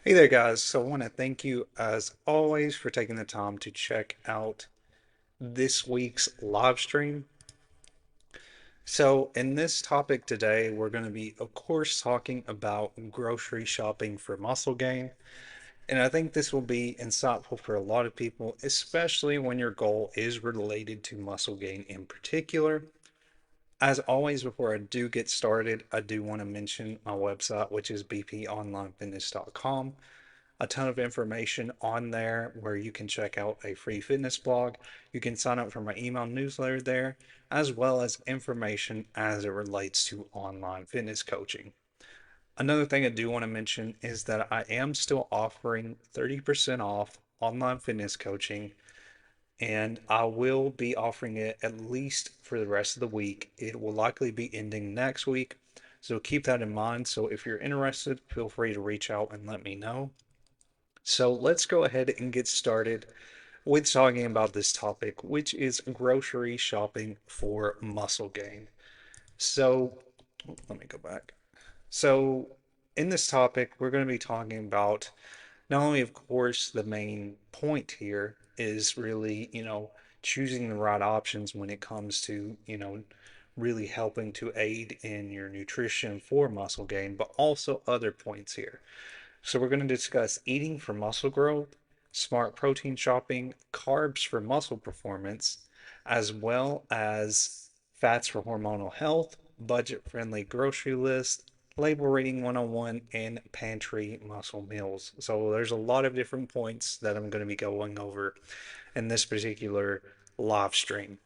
Hey there, guys. So I want to thank you, as always, for taking the time to check out this week's live stream. So, in this topic today, we're going to be, of course, talking about grocery shopping for muscle gain. And I think this will be insightful for a lot of people, especially when your goal is related to muscle gain in particular. As always, before I do get started, I do want to mention my website, which is bponlinefitness.com. A ton of information on there where you can check out a free fitness blog. You can sign up for my email newsletter there, as well as information as it relates to online fitness coaching. Another thing I do want to mention is that I am still offering 30% off online fitness coaching, and I will be offering it at least for the rest of the week. It will likely be ending next week, so keep that in mind. So if you're interested, feel free to reach out and let me know. So let's go ahead and get started with talking about this topic, which is grocery shopping for muscle gain. So let me go back. So in this topic, we're going to be talking about not only, of course, the main point here is really, choosing the right options when it comes to, really helping to aid in your nutrition for muscle gain, but also other points here. So we're going to discuss eating for muscle growth, smart protein shopping, carbs for muscle performance, as well as fats for hormonal health, budget-friendly grocery list, label reading 101, and pantry muscle meals. So there's a lot of different points that I'm going to be going over in this particular live stream.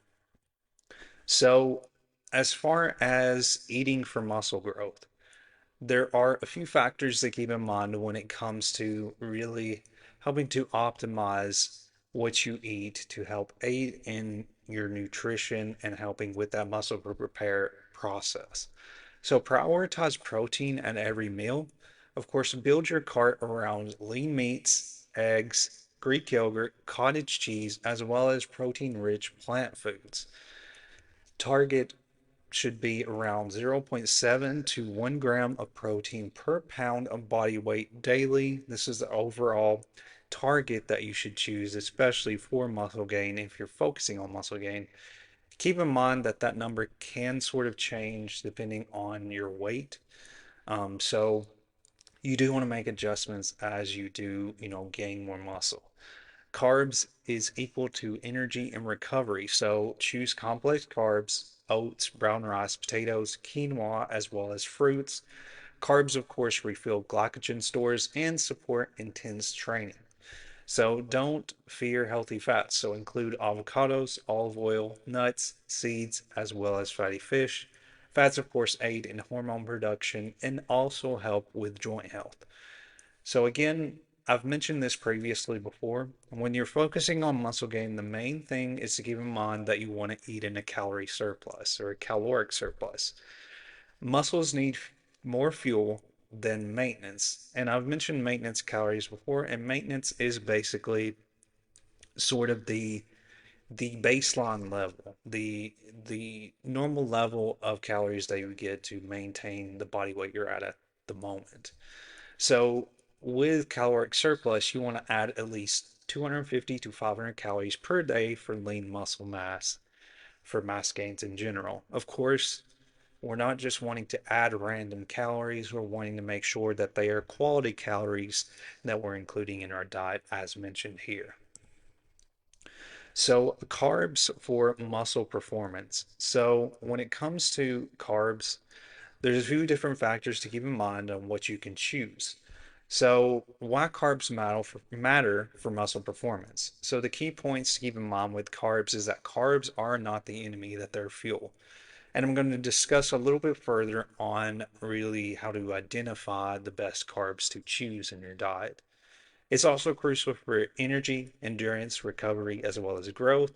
So as far as eating for muscle growth, there are a few factors to keep in mind when it comes to really helping to optimize what you eat to help aid in your nutrition and helping with that muscle repair process. So prioritize protein at every meal. Of course, build your cart around lean meats, eggs, Greek yogurt, cottage cheese, as well as protein-rich plant foods. Target should be around 0.7 to 1 gram of protein per pound of body weight daily. This is the overall target that you should choose, especially for muscle gain if you're focusing on muscle gain. Keep in mind that that number can sort of change depending on your weight. So you do want to make adjustments as you do, gain more muscle. Carbs is equal to energy and recovery. So choose complex carbs, oats, brown rice, potatoes, quinoa, as well as fruits. Carbs, of course, refill glycogen stores and support intense training. So don't fear healthy fats. So include avocados, olive oil, nuts, seeds, as well as fatty fish. Fats, of course, aid in hormone production and also help with joint health. So again, I've mentioned this previously before. When you're focusing on muscle gain, the main thing is to keep in mind that you want to eat in a calorie surplus or a caloric surplus. Muscles need more fuel than maintenance. And I've mentioned maintenance calories before, and maintenance is basically sort of the baseline level, the normal level of calories that you would get to maintain the body weight you're at the moment. So with caloric surplus, you want to add at least 250 to 500 calories per day for lean muscle mass, for mass gains in general. Of course, we're not just wanting to add random calories, we're wanting to make sure that they are quality calories that we're including in our diet as mentioned here. So carbs for muscle performance. So when it comes to carbs, there's a few different factors to keep in mind on what you can choose. So, why carbs matter for muscle performance? So, the key points to keep in mind with carbs is that carbs are not the enemy, that they're fuel. And I'm going to discuss a little bit further on really how to identify the best carbs to choose in your diet. It's also crucial for energy, endurance, recovery, as well as growth.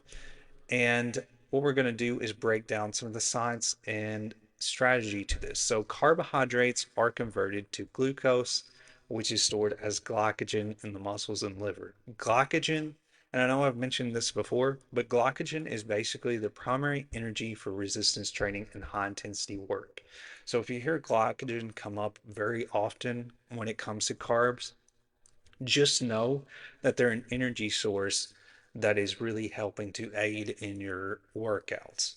And what we're going to do is break down some of the science and strategy to this. So, carbohydrates are converted to glucose, which is stored as glycogen in the muscles and liver. Glycogen, and I know I've mentioned this before, but glycogen is basically the primary energy for resistance training and high intensity work. So, if you hear glycogen come up very often when it comes to carbs, just know that they're an energy source that is really helping to aid in your workouts.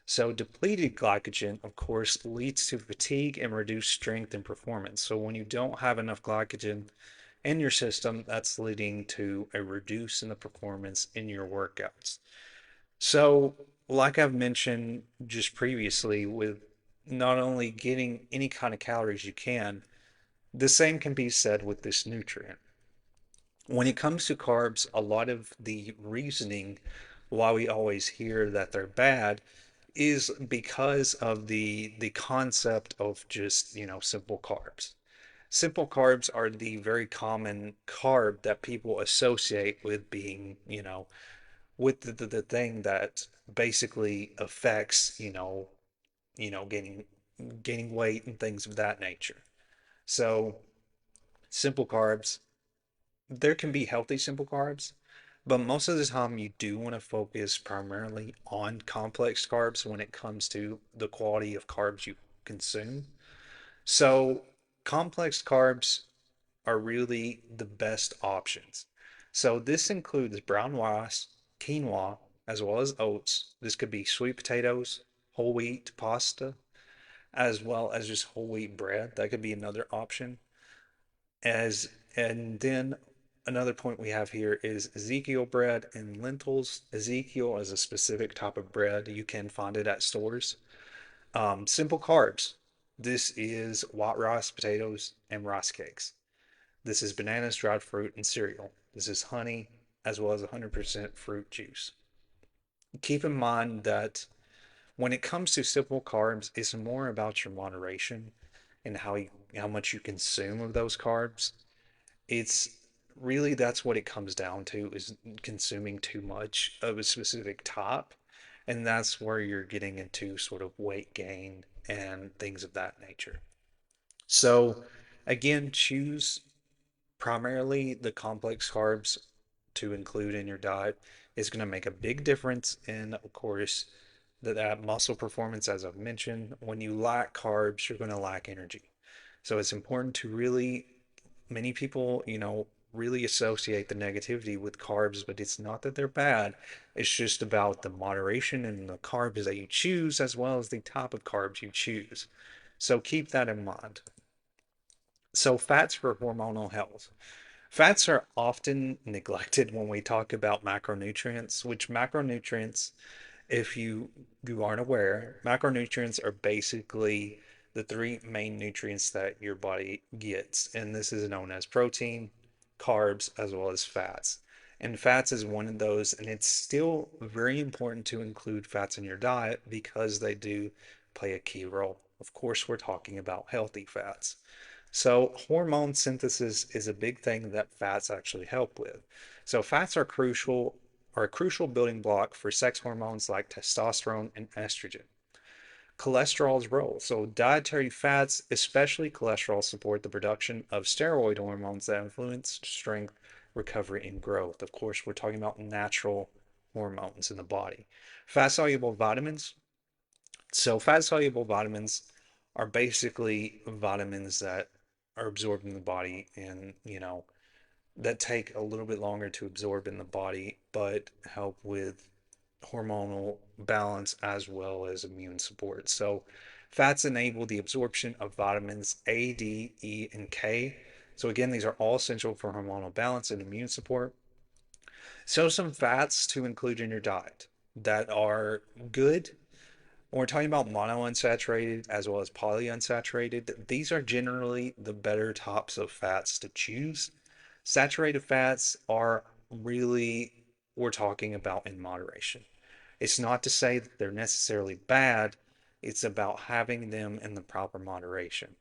So, depleted glycogen, of course, leads to fatigue and reduced strength and performance. So, when you don't have enough glycogen in your system, that's leading to a reduce in the performance in your workouts. So, like I've mentioned just previously, with not only getting any kind of calories you can, the same can be said with this nutrient. When it comes to carbs, a lot of the reasoning why we always hear that they're bad is because of the concept of just, simple carbs. Simple carbs are the very common carb that people associate with being, with the thing that basically affects, gaining weight and things of that nature. So, simple carbs, there can be healthy simple carbs, but most of the time you do want to focus primarily on complex carbs when it comes to the quality of carbs you consume. So, complex carbs are really the best options. So, this includes brown rice, quinoa, as well as oats. This could be sweet potatoes, whole wheat pasta, as well as just whole wheat bread. That could be another option. As and then another point we have here is Ezekiel bread and lentils. Ezekiel is a specific type of bread. You can find it at stores. Simple carbs. This is white rice, potatoes, and rice cakes. This is bananas, dried fruit, and cereal. This is honey, as well as 100% fruit juice. Keep in mind that when it comes to simple carbs, it's more about your moderation and how much you consume of those carbs. It's really that's what it comes down to is consuming too much of a specific type, and that's where you're getting into sort of weight gain and things of that nature. So again, choose primarily the complex carbs to include in your diet is going to make a big difference in, of course, that muscle performance. As I've mentioned, when you lack carbs, you're going to lack energy. So it's important to really, many people, really associate the negativity with carbs, but it's not that they're bad. It's just about the moderation and the carbs that you choose, as well as the type of carbs you choose. So keep that in mind. So fats for hormonal health. Fats are often neglected when we talk about macronutrients, which macronutrients, if you aren't aware, macronutrients are basically the three main nutrients that your body gets, and this is known as protein, carbs, as well as fats. And fats is one of those, and it's still very important to include fats in your diet because they do play a key role. Of course, we're talking about healthy fats. So, hormone synthesis is a big thing that fats actually help with. So, fats are a crucial building block for sex hormones like testosterone and estrogen. Cholesterol's role. So, dietary fats, especially cholesterol, support the production of steroid hormones that influence strength, recovery, and growth. Of course, we're talking about natural hormones in the body. Fat soluble vitamins. So, fat soluble vitamins are basically vitamins that are absorbed in the body and, that take a little bit longer to absorb in the body, but help with hormonal balance as well as immune support. So, fats enable the absorption of vitamins A, D, E, and K. So, again, these are all essential for hormonal balance and immune support. So, some fats to include in your diet that are good. When we're talking about monounsaturated as well as polyunsaturated, these are generally the better types of fats to choose. Saturated fats are really, we're talking about in moderation. It's not to say that they're necessarily bad, it's about having them in the proper moderation.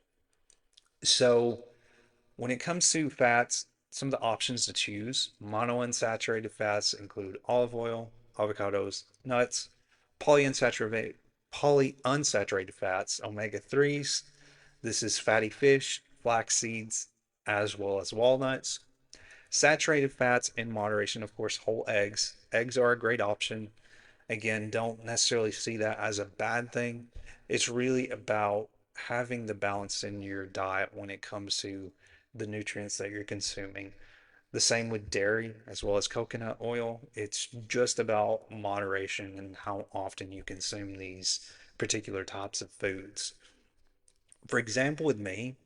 So, when it comes to fats, some of the options to choose monounsaturated fats include olive oil, avocados, nuts, polyunsaturated, polyunsaturated fats, omega 3s. This is fatty fish, flax seeds, as well as walnuts. Saturated fats in moderation, of course, whole eggs. Eggs are a great option. Again, don't necessarily see that as a bad thing. It's really about having the balance in your diet when it comes to the nutrients that you're consuming. The same with dairy as well as coconut oil. It's just about moderation and how often you consume these particular types of foods. For example, with me,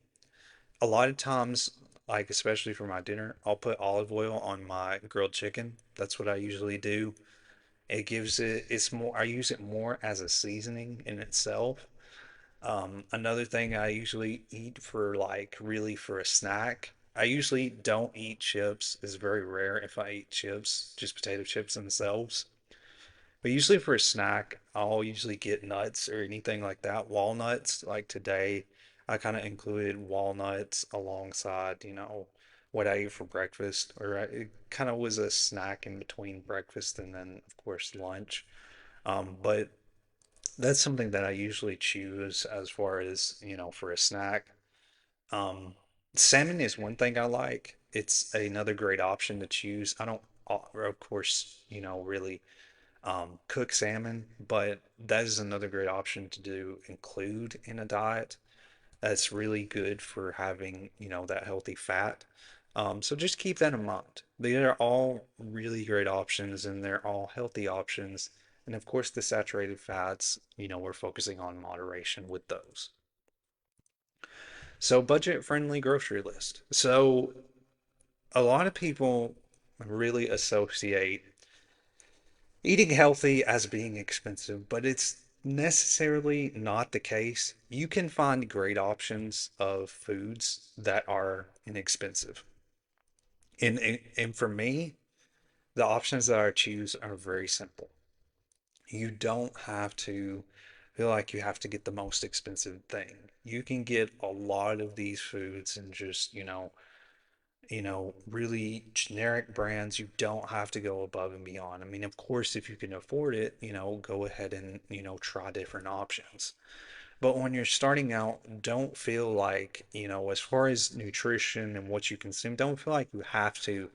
a lot of times, like especially for my dinner, I'll put olive oil on my grilled chicken. That's what I usually do. It's more, I use it more as a seasoning in itself. Another thing I usually eat for like really for a snack, I usually don't eat chips. It's very rare if I eat chips, just potato chips themselves. But usually for a snack, I'll usually get nuts or anything like that. Walnuts, like today, I kind of included walnuts alongside, what I ate for breakfast, or it kind of was a snack in between breakfast and then, of course, lunch. But that's something that I usually choose as far as, for a snack. Um, Salmon is one thing I like. It's another great option to choose. I don't, of course, really cook salmon, but that is another great option to do include in a diet. That's really good for having, that healthy fat. So just keep that in mind. They are all really great options and they're all healthy options. And of course, the saturated fats, we're focusing on moderation with those. So budget friendly grocery list. So a lot of people really associate eating healthy as being expensive, but it's necessarily not the case. You can find great options of foods that are inexpensive. And for me, the options that I choose are very simple. You don't have to feel like you have to get the most expensive thing. You can get a lot of these foods and just, really generic brands. You don't have to go above and beyond. I mean, of course, if you can afford it, go ahead and, try different options. But when you're starting out, don't feel like, as far as nutrition and what you consume, don't feel like you have to,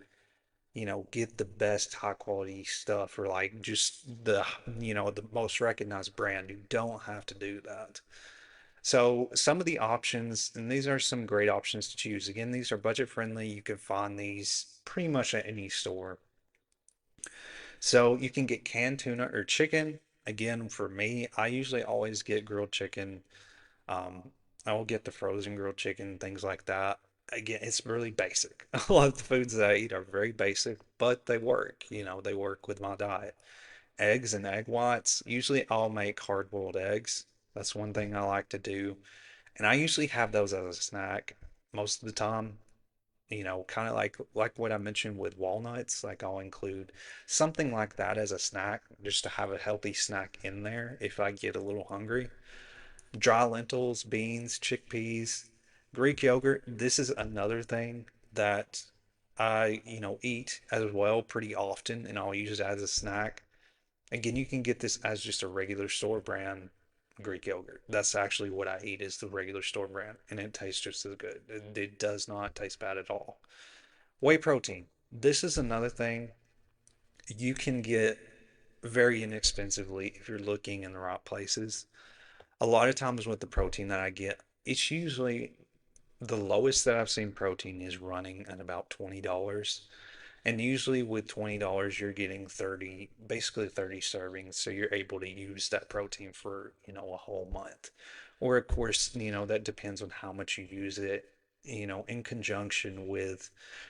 get the best high quality stuff or like just the most recognized brand. You don't have to do that. So some of the options, and these are some great options to choose. Again, these are budget friendly. You can find these pretty much at any store. So you can get canned tuna or chicken. Again, for me, I usually always get grilled chicken. Um, I will get the frozen grilled chicken, things like that. Again, it's really basic. A lot of the foods that I eat are very basic, but they work. They work with my diet. Eggs and egg whites. Usually I'll make hard-boiled eggs. That's one thing I like to do. And I usually have those as a snack most of the time. Kind of like what I mentioned with walnuts, like I'll include something like that as a snack just to have a healthy snack in there if I get a little hungry. Dry lentils, beans, chickpeas, Greek yogurt. This is another thing that I, eat as well pretty often and I'll use it as a snack. Again, you can get this as just a regular store brand Greek yogurt. That's actually what I eat is the regular store brand, and it tastes just as good. It does not taste bad at all. Whey protein. This is another thing you can get very inexpensively if you're looking in the right places. A lot of times with the protein that I get, it's usually the lowest that I've seen protein is running at about $20. And usually with $20, you're getting 30, basically 30 servings. So you're able to use that protein for, a whole month. Or of course, that depends on how much you use it, in conjunction with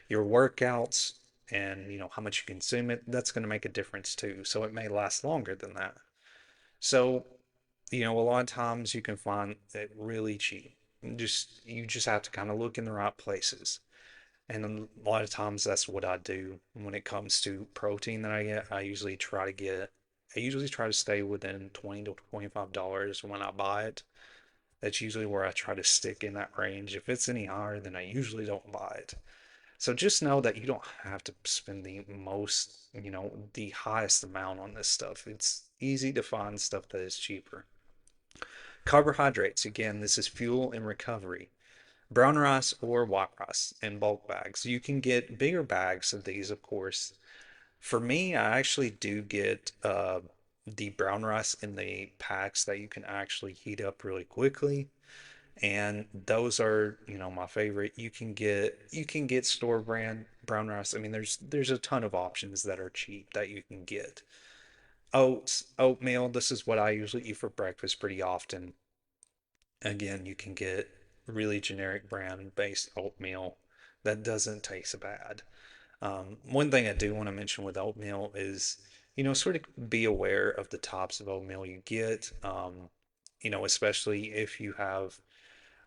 your workouts and, how much you consume it. That's going to make a difference too. So it may last longer than that. So, a lot of times you can find it really cheap. You just have to kind of look in the right places. And a lot of times that's what I do when it comes to protein that I get. I usually try to stay within $20 to $25 when I buy it. That's usually where I try to stick in that range. If it's any higher, then I usually don't buy it. So just know that you don't have to spend the highest amount on this stuff. It's easy to find stuff that is cheaper. Carbohydrates, again, this is fuel and recovery. Brown rice or white rice in bulk bags. You can get bigger bags of these, of course. For me, I actually do get the brown rice in the packs that you can actually heat up really quickly. And those are, my favorite. You can get store brand brown rice. I mean, there's a ton of options that are cheap that you can get. Oats, oatmeal, this is what I usually eat for breakfast pretty often. Again, you can get really generic brand based oatmeal that doesn't taste bad. One thing I do want to mention with oatmeal is, sort of be aware of the types of oatmeal you get. Especially if you have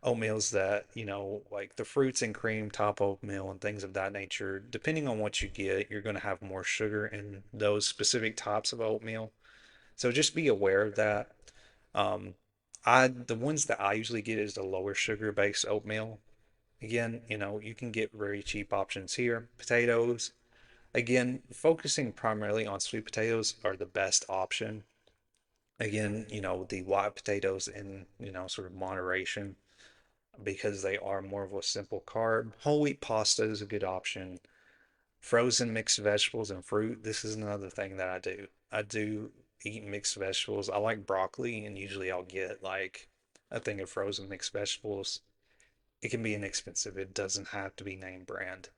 oatmeals that, like the fruits and cream top oatmeal and things of that nature, depending on what you get, you're going to have more sugar in those specific types of oatmeal. So just be aware of that. Um, the ones that I usually get is the lower sugar based oatmeal. Again, you can get very cheap options here. Potatoes, again, focusing primarily on sweet potatoes are the best option. Again, the white potatoes in, sort of moderation because they are more of a simple carb. Whole wheat pasta is a good option. Frozen mixed vegetables and fruit. This is another thing that I do. I do eat mixed vegetables. I like broccoli, and usually I'll get like a thing of frozen mixed vegetables. It can be inexpensive. It doesn't have to be name brand.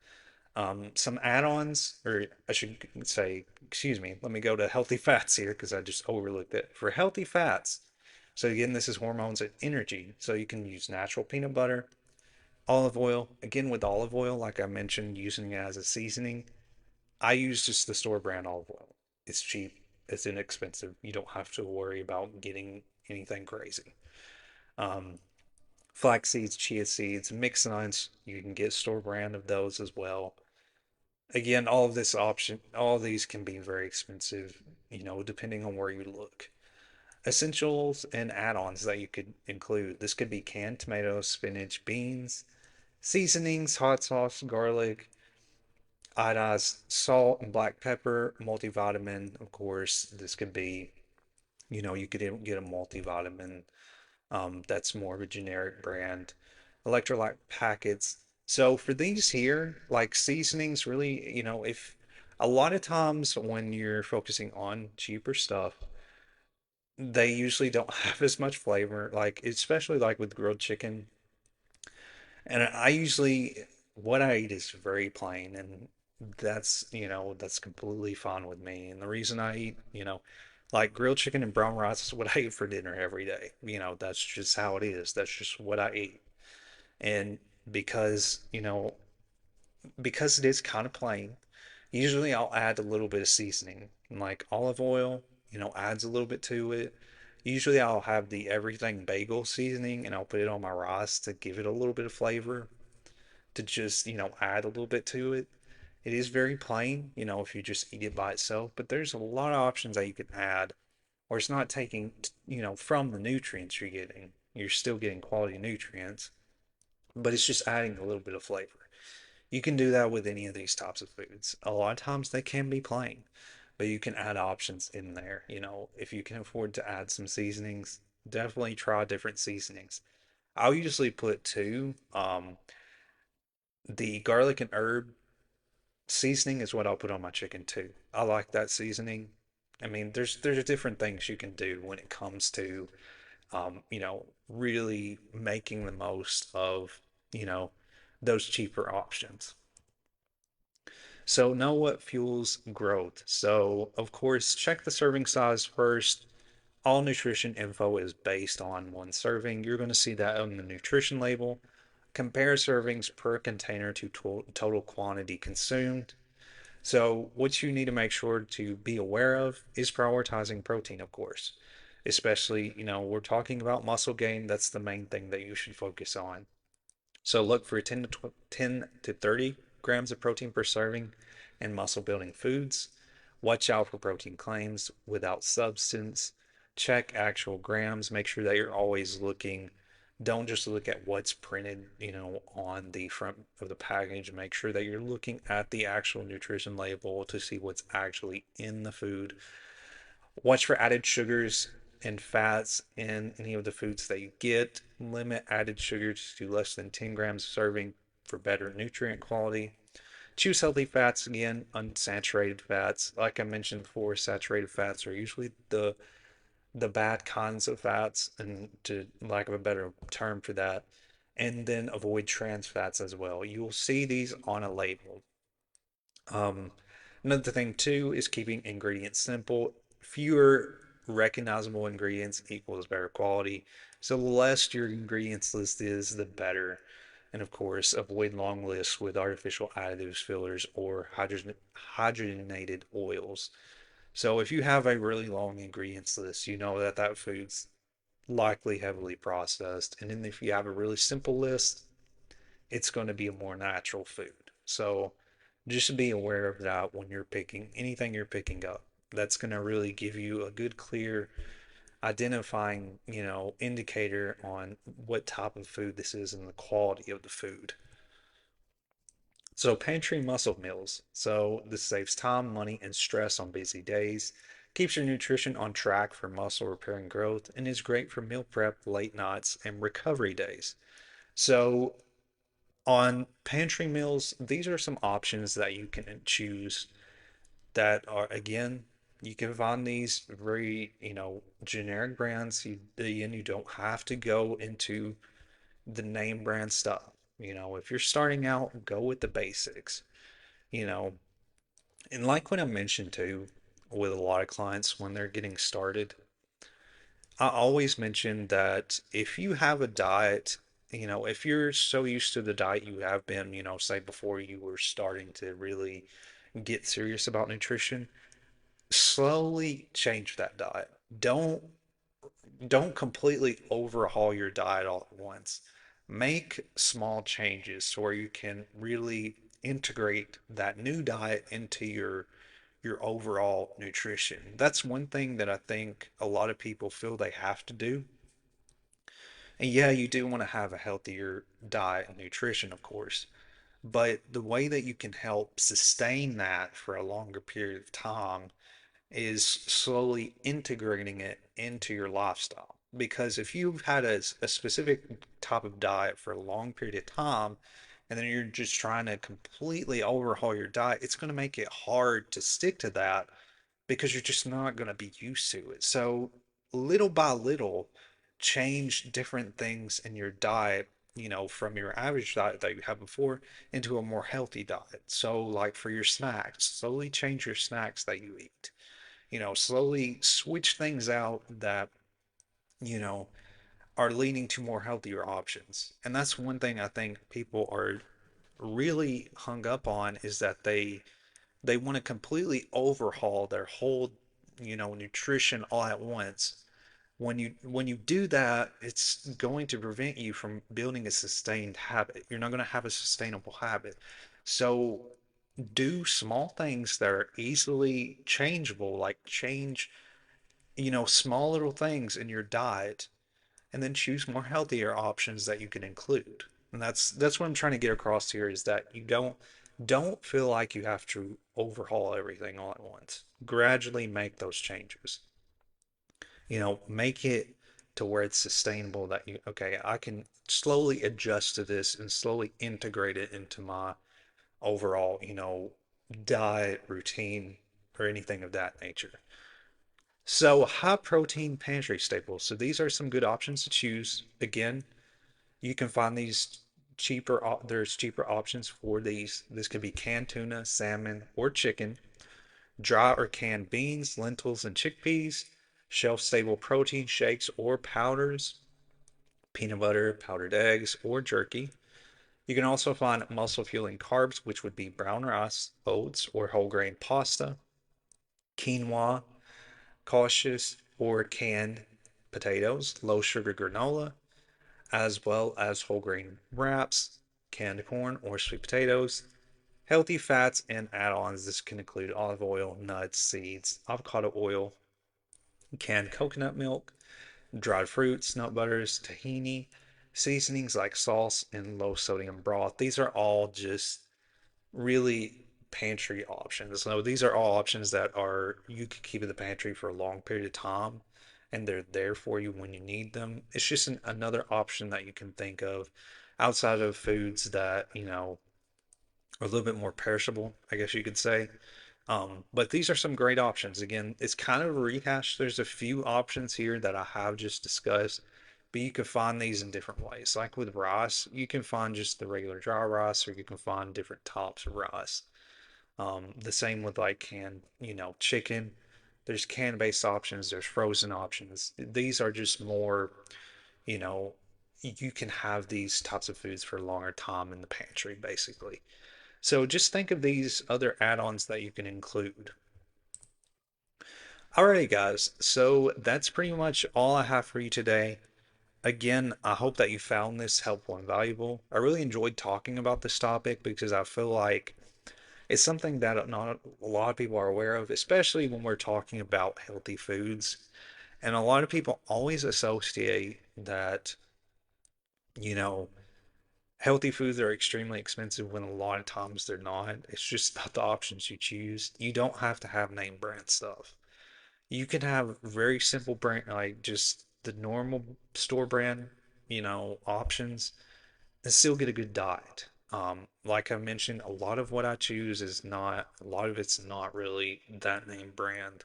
Some add-ons, or I should say, excuse me, let me go to healthy fats here because I just overlooked it. For healthy fats, so again, this is hormones and energy. So you can use natural peanut butter, olive oil. Again, with olive oil, like I mentioned, using it as a seasoning, I use just the store brand olive oil. It's cheap, it's inexpensive. You don't have to worry about getting anything crazy. Um, Flax seeds, chia seeds, mixed nuts, you can get store brand of those as well. Again, all of these can be very expensive, depending on where you look. Essentials and add-ons that you could include. This could be canned tomatoes, spinach, beans, seasonings, hot sauce, garlic, iodized salt and black pepper, multivitamin, of course. This could be, you could even get a multivitamin that's more of a generic brand. Electrolyte packets. So for these here, like seasonings, really, if a lot of times when you're focusing on cheaper stuff, they usually don't have as much flavor, like especially like with grilled chicken. And I usually, what I eat is very plain, and that's completely fine with me. And the reason I eat, like grilled chicken and brown rice is what I eat for dinner every day. That's just how it is. That's just what I eat. And because, because it is kind of plain, usually I'll add a little bit of seasoning, like olive oil, adds a little bit to it. Usually I'll have the everything bagel seasoning and I'll put it on my rice to give it a little bit of flavor, to just, add a little bit to it. It is very plain, if you just eat it by itself, but there's a lot of options that you can add, or it's not taking, from the nutrients you're getting. You're still getting quality nutrients, but it's just adding a little bit of flavor. You can do that with any of these types of foods. A lot of times they can be plain, but you can add options in there. If you can afford to add some seasonings, definitely try different seasonings. I'll usually put two. The garlic and herb seasoning is what I'll put on my chicken too. I like that seasoning. I mean, there's different things you can do when it comes to, really making the most of, you know, those cheaper options. So know what fuels growth. So of course, check the serving size first. All nutrition info is based on one serving. You're going to see that on the nutrition label. Compare servings per container to total quantity consumed. So, what you need to make sure to be aware of is prioritizing protein, of course. Especially, we're talking about muscle gain. That's the main thing that you should focus on. So, look for 10 to 30 grams of protein per serving in muscle building foods. Watch out for protein claims without substance. Check actual grams. Make sure that you're always looking. Don't just look at what's printed, on the front of the package. Make sure that you're looking at the actual nutrition label to see what's actually in the food. Watch for added sugars and fats in any of the foods that you get. Limit added sugars to less than 10 grams serving for better nutrient quality. Choose healthy fats again, unsaturated fats. Like I mentioned before, saturated fats are usually the the bad kinds of fats, and to lack of a better term for that, and then avoid trans fats as well. You'll see these on a label. Um, Another thing too is keeping ingredients simple. Fewer recognizable ingredients equals better quality. So the less your ingredients list is, the better. And of course, avoid long lists with artificial additives, fillers, or hydrogenated oils. So if you have a really long ingredients list, you know that that food's likely heavily processed. And then if you have a really simple list, it's going to be a more natural food. So just be aware of that when you're picking anything you're picking up. That's going to really give you a good, clear, identifying, indicator on what type of food this is and the quality of the food. So, pantry muscle meals. So, this saves time, money, and stress on busy days, keeps your nutrition on track for muscle repair and growth, and is great for meal prep, late nights, and recovery days. So, on pantry meals, these are some options that you can choose that are, again, you can find these very, generic brands. You don't have to go into the name brand stuff. If you're starting out, go with the basics, you know. And like what I mentioned too, with a lot of clients when they're getting started, I always mention that if you have a diet, if you're so used to the diet you have been, say before you were starting to really get serious about nutrition, slowly change that diet. Don't completely overhaul your diet all at once. Make small changes so where you can really integrate that new diet into your overall nutrition. That's one thing that I think a lot of people feel they have to do. And yeah, you do want to have a healthier diet and nutrition, of course, but the way that you can help sustain that for a longer period of time is slowly integrating it into your lifestyle. Because if you've had a specific type of diet for a long period of time, and then you're just trying to completely overhaul your diet, it's going to make it hard to stick to that because you're just not going to be used to it. So, little by little, change different things in your diet, from your average diet that you had before into a more healthy diet. So, like for your snacks, slowly change your snacks that you eat. Slowly switch things out that, you know, are leading to more healthier options. And that's one thing I think people are really hung up on is that they want to completely overhaul their whole, nutrition all at once. When you do that, it's going to prevent you from building a sustained habit. You're not going to have a sustainable habit. So do small things that are easily changeable, like change, small little things in your diet, and then choose more healthier options that you can include. And that's what I'm trying to get across here is that you don't feel like you have to overhaul everything all at once. Gradually make those changes. Make it to where it's sustainable that okay, I can slowly adjust to this and slowly integrate it into my overall, diet routine or anything of that nature. So, high protein pantry staples. So, these are some good options to choose. Again, you can find these there's cheaper options for these. This could be canned tuna, salmon, or chicken, dry or canned beans, lentils, and chickpeas, shelf stable protein shakes or powders, peanut butter, powdered eggs, or jerky. You can also find muscle fueling carbs, which would be brown rice, oats, or whole grain pasta, quinoa, cautious or canned potatoes, low sugar granola, as well as whole grain wraps, canned corn or sweet potatoes, healthy fats and add-ons. This can include olive oil, nuts, seeds, avocado oil, canned coconut milk, dried fruits, nut butters, tahini, seasonings like sauce, and low sodium broth. These are all just really pantry options. So these are all options that are you could keep in the pantry for a long period of time and they're there for you when you need them. It's just another option that you can think of outside of foods that, are a little bit more perishable, I guess you could say. But these are some great options. Again, it's kind of a rehash. There's a few options here that I have just discussed, but you can find these in different ways. Like with rice, you can find just the regular dry rice, or you can find different types of rice. The same with like canned, chicken. There's can-based options, there's frozen options. These are just more, you know, you can have these types of foods for a longer time in the pantry, basically. So just think of these other add-ons that you can include. Alrighty, guys. So that's pretty much all I have for you today. Again, I hope that you found this helpful and valuable. I really enjoyed talking about this topic because I feel like it's something that not a lot of people are aware of, especially when we're talking about healthy foods. And a lot of people always associate that, you know, healthy foods are extremely expensive when a lot of times they're not. It's just about the options you choose. You don't have to have name brand stuff. You can have very simple brand, like just the normal store brand, options and still get a good diet. Like I mentioned, a lot of what I choose is not, a lot of it's not really that name brand.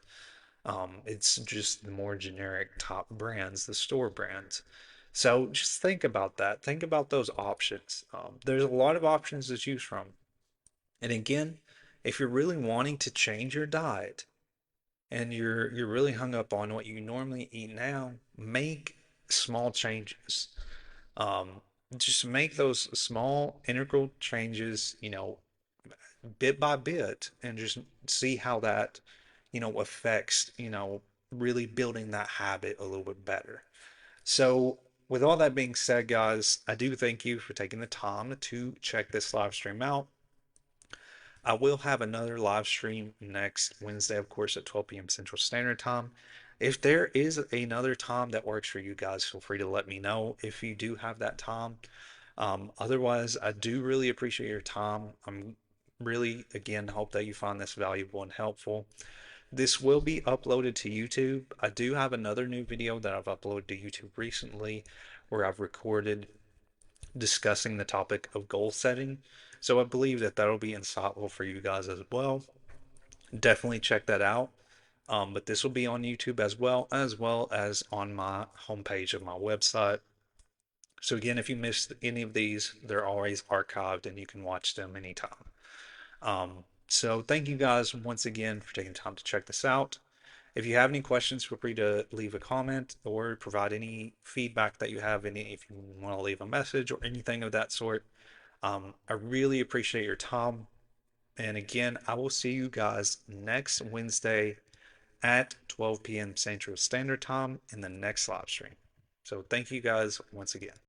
It's just the more generic top brands, the store brands. So just think about that. Think about those options. There's a lot of options to choose from. And again, if you're really wanting to change your diet and you're really hung up on what you normally eat now, make small changes. Um, just make those small integral changes, bit by bit, and just see how that, affects, really building that habit a little bit better. So, with all that being said, guys, I do thank you for taking the time to check this live stream out. I will have another live stream next Wednesday, of course, at 12 p.m. Central Standard Time. If there is another time that works for you guys, feel free to let me know if you do have that time. Otherwise, I do really appreciate your time. I'm really, again, hope that you find this valuable and helpful. This will be uploaded to YouTube. I do have another new video that I've uploaded to YouTube recently where I've recorded discussing the topic of goal setting. So I believe that that'll be insightful for you guys as well. Definitely check that out. But this will be on YouTube as on my homepage of my website. So again, if you missed any of these, they're always archived and you can watch them anytime. So thank you guys once again for taking time to check this out. If you have any questions, feel free to leave a comment or provide any feedback that you have, if you want to leave a message or anything of that sort. I really appreciate your time. And again, I will see you guys next Wednesday at 12 p.m. Central Standard Time in the next live stream. So thank you guys once again.